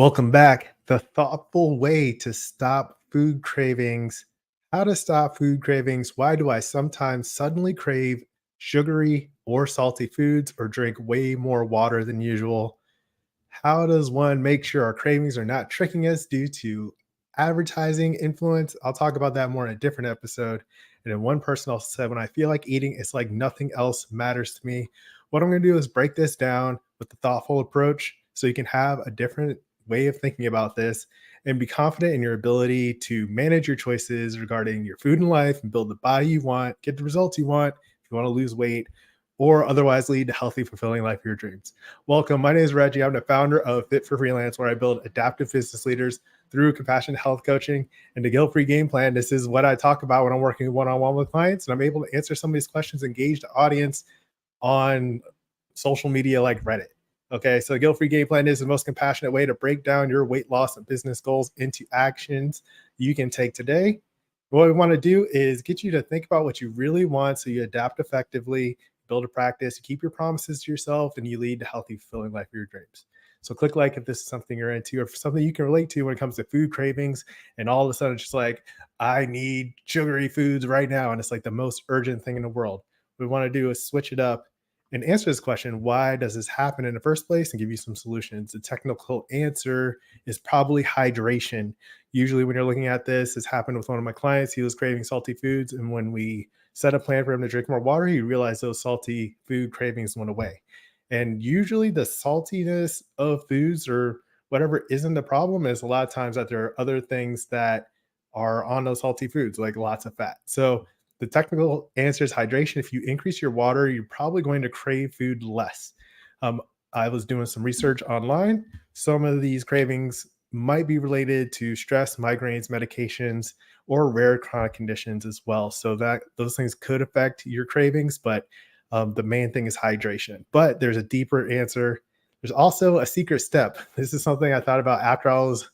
Welcome back. The thoughtful way to stop food cravings. How to stop food cravings. Why do I sometimes suddenly crave sugary or salty foods or drink way more water than usual? How does one make sure our cravings are not tricking us due to advertising influence? I'll talk about that more in a different episode. And then one person also said, when I feel like eating, it's like nothing else matters to me. What I'm going to do is break this down with the thoughtful approach so you can have a different way of thinking about this and be confident in your ability to manage your choices regarding your food and life and build the body you want, get the results you want. If you want to lose weight, or otherwise lead to healthy, fulfilling life of your dreams. Welcome. My name is Reggie. I'm the founder of Fit for Freelance, where I build adaptive business leaders through compassionate health coaching and the guilt-free game plan. This is what I talk about when I'm working one-on-one with clients, and I'm able to answer some of these questions, engage the audience on social media like Reddit. Okay, so the guilt-free game plan is the most compassionate way to break down your weight loss and business goals into actions you can take today. What we want to do is get you to think about what you really want so you adapt effectively, build a practice, you keep your promises to yourself, and you lead to healthy, fulfilling life of your dreams. So click like if this is something you're into or something you can relate to when it comes to food cravings. And all of a sudden it's just like, I need sugary foods right now. And it's like the most urgent thing in the world. What we want to do is switch it up and answer this question: why does this happen in the first place, and give you some solutions. The technical answer is probably hydration. Usually when you're looking at this, it's happened with one of my clients. He was craving salty foods, and when we set a plan for him to drink more water, he realized those salty food cravings went away. And usually the saltiness of foods or whatever isn't the problem, is a lot of times that there are other things that are on those salty foods, like lots of fat. So the technical answer is hydration. If you increase your water, you're probably going to crave food less. Um, I was doing some research online. Some of these cravings might be related to stress, migraines, medications, or rare chronic conditions as well. So that those things could affect your cravings, but the main thing is hydration. But there's a deeper answer. There's also a secret step. This is something I thought about after I was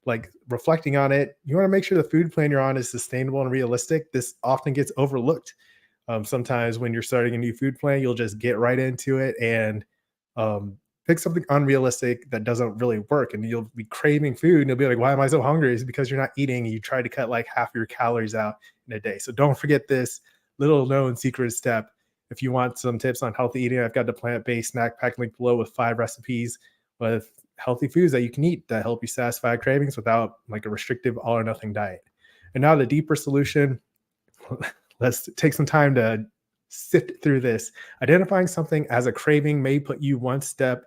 like reflecting on it. You want to make sure the food plan you're on is sustainable and realistic. This often gets overlooked. Sometimes when you're starting a new food plan, you'll just get right into it and um, pick something unrealistic that doesn't really work. And you'll be craving food and you'll be like, why am I so hungry? It's because you're not eating and you try to cut like half your calories out in a day. So don't forget this little known secret step. If you want some tips on healthy eating, I've got the plant-based snack pack link below with 5 recipes with healthy foods that you can eat that help you satisfy cravings without like a restrictive all or nothing diet. And now the deeper solution, let's take some time to sift through this. Identifying something as a craving may put you one step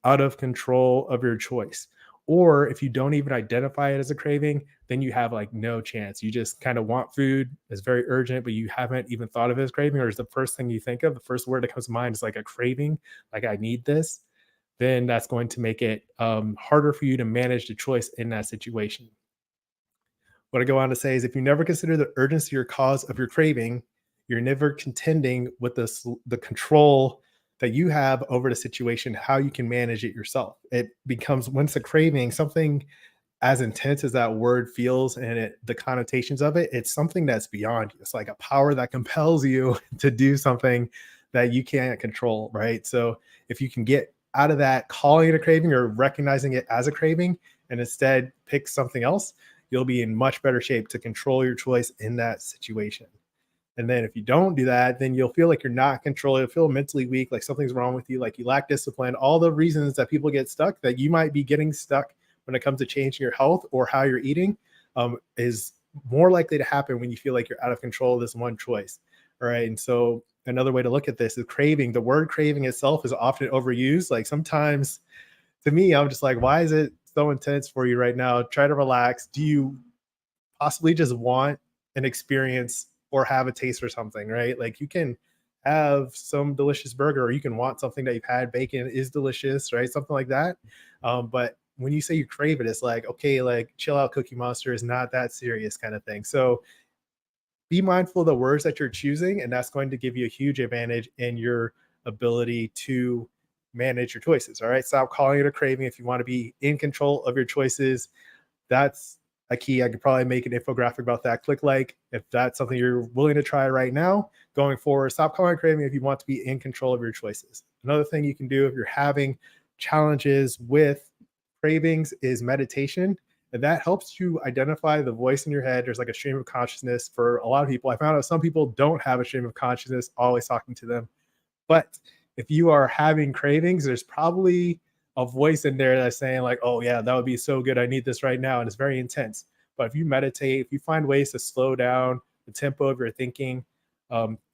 out of control of your choice. Or if you don't even identify it as a craving, then you have like no chance. You just kind of want food, it's very urgent, but you haven't even thought of it as craving, or is the first thing you think of, the first word that comes to mind is like a craving, like I need this. Then that's going to make it harder for you to manage the choice in that situation. What I go on to say is, if you never consider the urgency or cause of your craving, you're never contending with the control that you have over the situation, how you can manage it yourself. It becomes, once a craving, something as intense as that word feels and the connotations of it, it's something that's beyond you. It's like a power that compels you to do something that you can't control, right? So if you can get out of that calling it a craving or recognizing it as a craving and instead pick something else, you'll be in much better shape to control your choice in that situation. And then if you don't do that, then you'll feel like you're not controlling. You'll feel mentally weak, like something's wrong with you, like you lack discipline, all the reasons that people get stuck, that you might be getting stuck when it comes to changing your health or how you're eating, is more likely to happen when you feel like you're out of control of this one choice. All right. And so another way to look at this is craving. The word craving itself is often overused. Like sometimes to me, I'm just like, why is it so intense for you right now? Try to relax. Do you possibly just want an experience or have a taste or something, right? Like you can have some delicious burger, or you can want something that you've had. Bacon is delicious, right? Something like that. But when you say you crave it, it's like, okay, like chill out, Cookie Monster is not that serious kind of thing. So be mindful of the words that you're choosing, and that's going to give you a huge advantage in your ability to manage your choices. All right. Stop calling it a craving. If you want to be in control of your choices, that's a key. I could probably make an infographic about that. Click like if that's something you're willing to try right now. Going forward, stop calling it craving if you want to be in control of your choices. Another thing you can do if you're having challenges with cravings is meditation. And that helps you identify the voice in your head. There's like a stream of consciousness for a lot of people. I found out some people don't have a stream of consciousness always talking to them. But if you are having cravings, there's probably a voice in there that's saying, like, oh, yeah, that would be so good. I need this right now. And it's very intense. But if you meditate, if you find ways to slow down the tempo of your thinking,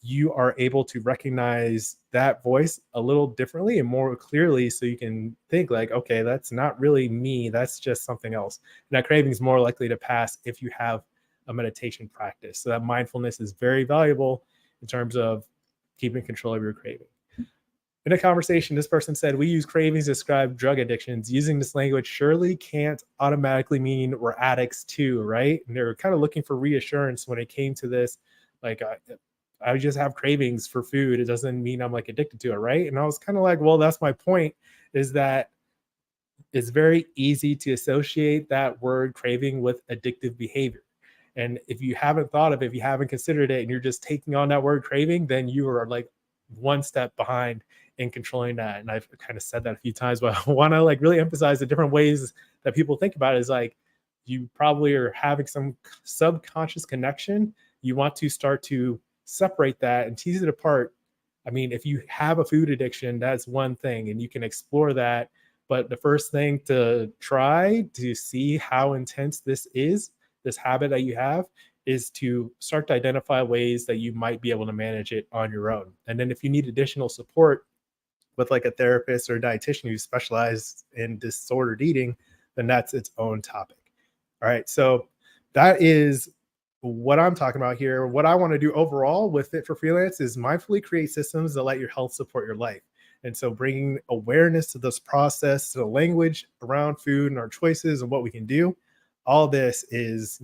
you are able to recognize that voice a little differently and more clearly. So you can think, like, okay, that's not really me. That's just something else. And that craving is more likely to pass if you have a meditation practice. So that mindfulness is very valuable in terms of keeping control of your craving. In a conversation, this person said, we use cravings to describe drug addictions. Using this language surely can't automatically mean we're addicts too, right? And they're kind of looking for reassurance when it came to this. Like, I just have cravings for food. It doesn't mean I'm like addicted to it, right? And I was kind of like, well, that's my point, is that it's very easy to associate that word craving with addictive behavior. And if you haven't thought of it, if you haven't considered it, and you're just taking on that word craving, then you are like one step behind in controlling that. And I've kind of said that a few times, but I want to like really emphasize the different ways that people think about it. Is like, you probably are having some subconscious connection. You want to start to separate that and tease it apart. I mean, if you have a food addiction, that's one thing, and you can explore that. But the first thing to try to see how intense this is, this habit that you have, is to start to identify ways that you might be able to manage it on your own. And then if you need additional support with like a therapist or a dietitian who specializes in disordered eating, then that's its own topic. All right. So that is what I'm talking about here. What I want to do overall with Fit for Freelance is mindfully create systems that let your health support your life. And so bringing awareness to this process, to the language around food and our choices and what we can do, all this is,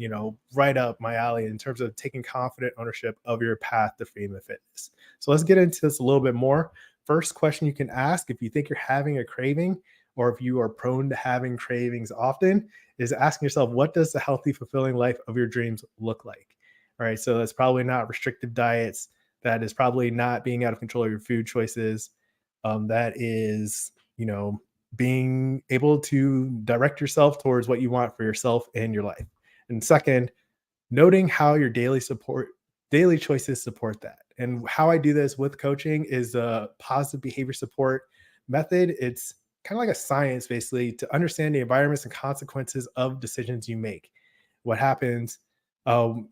right up my alley in terms of taking confident ownership of your path to freedom and fitness. So let's get into this a little bit more. First question you can ask if you think you're having a craving, or if you are prone to having cravings often, is asking yourself, what does the healthy, fulfilling life of your dreams look like? All right. So that's probably not restrictive diets. That is probably not being out of control of your food choices. That is, being able to direct yourself towards what you want for yourself and your life. And second, noting how your daily choices support that. And how I do this with coaching is a positive behavior support method. It's kind of like a science, basically, to understand the environments and consequences of decisions you make. What happens, um,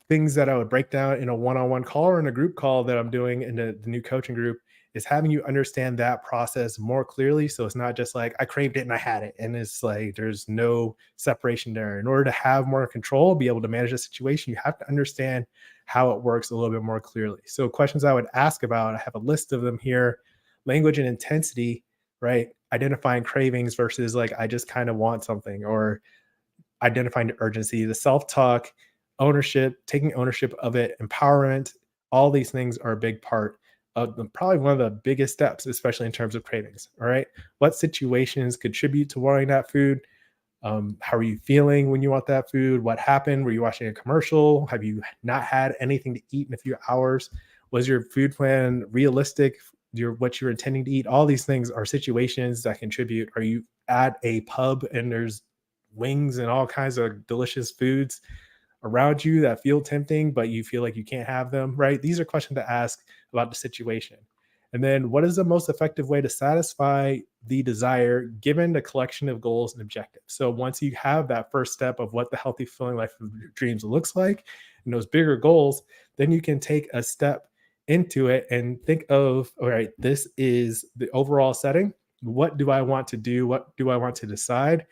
things that I would break down in a one-on-one call or in a group call that I'm doing in the new coaching group, is having you understand that process more clearly. So it's not just like I craved it and I had it. And it's like there's no separation there. In order to have more control, be able to manage the situation, you have to understand how it works a little bit more clearly. So questions I would ask about, I have a list of them here: language and intensity, right? Identifying cravings versus like I just kind of want something, or identifying the urgency, the self-talk, ownership, taking ownership of it, empowerment. All these things are a big part of probably one of the biggest steps, especially in terms of cravings. All right. What situations contribute to wanting that food? How are you feeling when you want that food? What happened? Were you watching a commercial? Have you not had anything to eat in a few hours? Was your food plan realistic? What you're intending to eat? All these things are situations that contribute. Are you at a pub and there's wings and all kinds of delicious foods around you that feel tempting, but you feel like you can't have them, right? These are questions to ask about the situation. And then, what is the most effective way to satisfy the desire given the collection of goals and objectives? So once you have that first step of what the healthy, fulfilling life of your dreams looks like and those bigger goals, then you can take a step into it and think of, all right, this is the overall setting. What do I want to do? What do I want to decide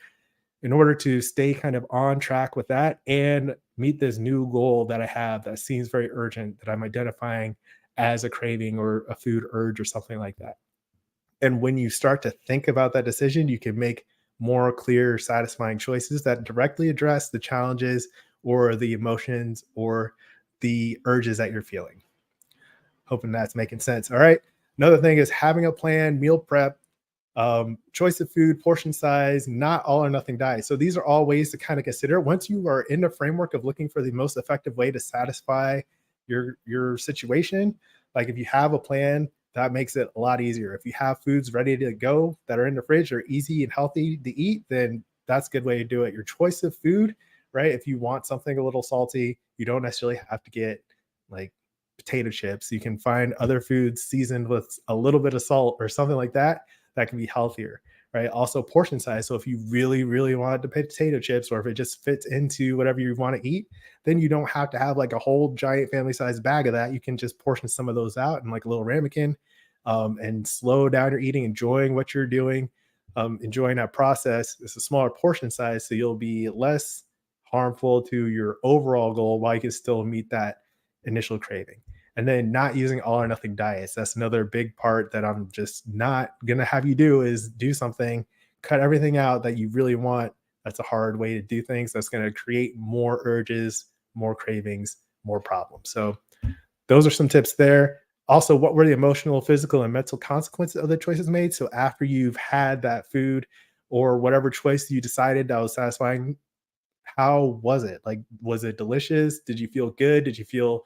in order to stay kind of on track with that and meet this new goal that I have that seems very urgent, that I'm identifying as a craving or a food urge or something like that? And when you start to think about that decision, you can make more clear, satisfying choices that directly address the challenges or the emotions or the urges that you're feeling. Hoping that's making sense. All right. Another thing is having a plan, meal prep, choice of food, portion size, not all or nothing diet. So these are all ways to kind of consider once you are in the framework of looking for the most effective way to satisfy your situation. Like if you have a plan, that makes it a lot easier. If you have foods ready to go that are in the fridge are easy and healthy to eat, then that's a good way to do it. Your choice of food, right? If you want something a little salty, you don't necessarily have to get like potato chips. You can find other foods seasoned with a little bit of salt or something like that that can be healthier, right? Also, portion size. So if you really, really want the potato chips, or if it just fits into whatever you want to eat, then you don't have to have like a whole giant family size bag of that. You can just portion some of those out in like a little ramekin, and slow down your eating, enjoying what you're doing, enjoying that process. It's a smaller portion size, so you'll be less harmful to your overall goal while you can still meet that initial craving. And then not using all or nothing diets. That's another big part that I'm just not going to have you do, is do something, cut everything out that you really want. That's a hard way to do things. That's going to create more urges, more cravings, more problems. So those are some tips there. Also, what were the emotional, physical, and mental consequences of the choices made? So after you've had that food or whatever choice you decided that was satisfying, how was it? Like, was it delicious? Did you feel good? Did you feel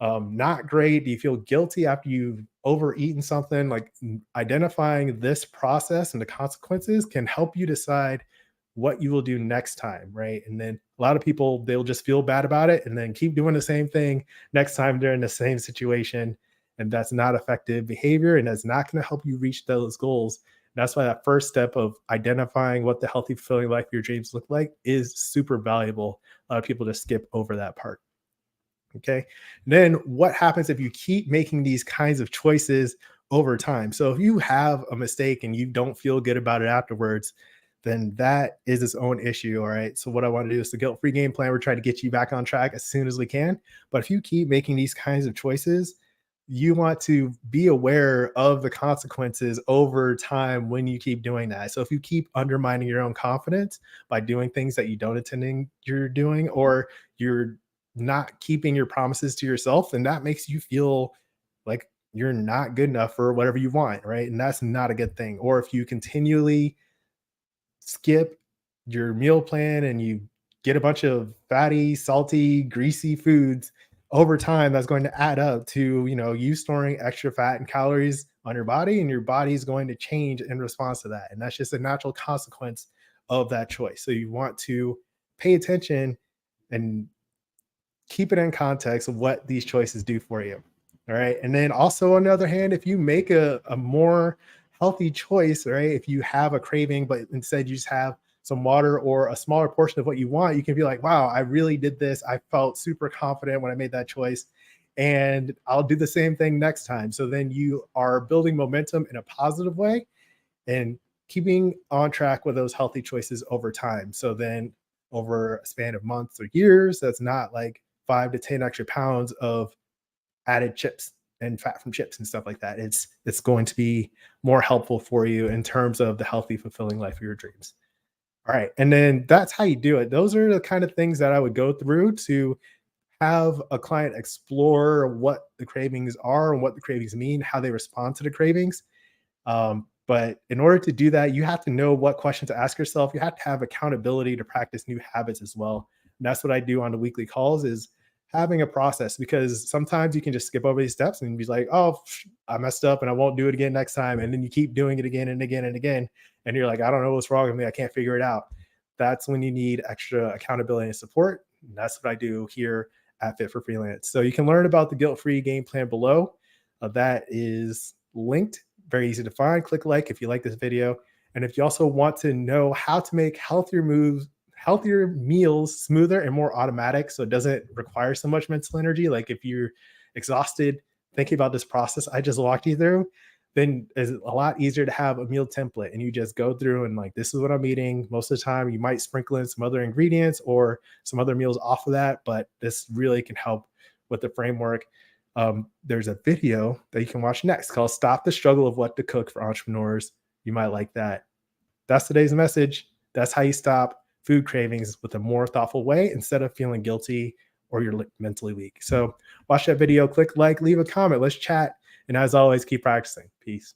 not great? Do you feel guilty after you've overeaten something? Like, identifying this process and the consequences can help you decide what you will do next time, right? And then a lot of people, they'll just feel bad about it and then keep doing the same thing next time they're in the same situation. And that's not effective behavior, and that's not going to help you reach those goals. That's why that first step of identifying what the healthy, fulfilling life of your dreams look like is super valuable. A lot of people just skip over that part. Okay. Then what happens if you keep making these kinds of choices over time? So if you have a mistake and you don't feel good about it afterwards, then that is its own issue. All right. So what I want to do is the guilt-free game plan. We're trying to get you back on track as soon as we can. But if you keep making these kinds of choices, you want to be aware of the consequences over time when you keep doing that. So if you keep undermining your own confidence by doing things that you don't intending you're doing, or you're not keeping your promises to yourself, then that makes you feel like you're not good enough for whatever you want, right? And that's not a good thing. Or if you continually skip your meal plan and you get a bunch of fatty, salty, greasy foods over time, that's going to add up to, you storing extra fat and calories on your body, and your body is going to change in response to that. And that's just a natural consequence of that choice. So you want to pay attention and keep it in context of what these choices do for you. All right. And then also, on the other hand, if you make a more healthy choice, right? If you have a craving, but instead you just have some water or a smaller portion of what you want, you can be like, wow, I really did this. I felt super confident when I made that choice. And I'll do the same thing next time. So then you are building momentum in a positive way and keeping on track with those healthy choices over time. So then over a span of months or years, that's not like 5 to 10 extra pounds of added chips and fat from chips and stuff like that. It's going to be more helpful for you in terms of the healthy, fulfilling life of your dreams. All right. And then that's how you do it. Those are the kind of things that I would go through to have a client explore what the cravings are and what the cravings mean, how they respond to the cravings. But in order to do that, you have to know what question to ask yourself. You have to have accountability to practice new habits as well. And that's what I do on the weekly calls, is having a process, because sometimes you can just skip over these steps and be like, oh, I messed up and I won't do it again next time. And then you keep doing it again and again and again. And you're like, I don't know what's wrong with me. I can't figure it out. That's when you need extra accountability and support. And that's what I do here at Fit for Freelance. So you can learn about the guilt-free game plan below. That is linked, very easy to find. Click like if you like this video. And if you also want to know how to make healthier meals smoother and more automatic, so it doesn't require so much mental energy. Like if you're exhausted thinking about this process I just walked you through, then it's a lot easier to have a meal template, and you just go through and like, this is what I'm eating. Most of the time you might sprinkle in some other ingredients or some other meals off of that, but this really can help with the framework. There's a video that you can watch next called Stop the Struggle of What to Cook for Entrepreneurs. You might like that. That's today's message. That's how you stop food cravings with a more thoughtful way instead of feeling guilty or you're mentally weak. So watch that video, click like, leave a comment. Let's chat. And as always, keep practicing. Peace.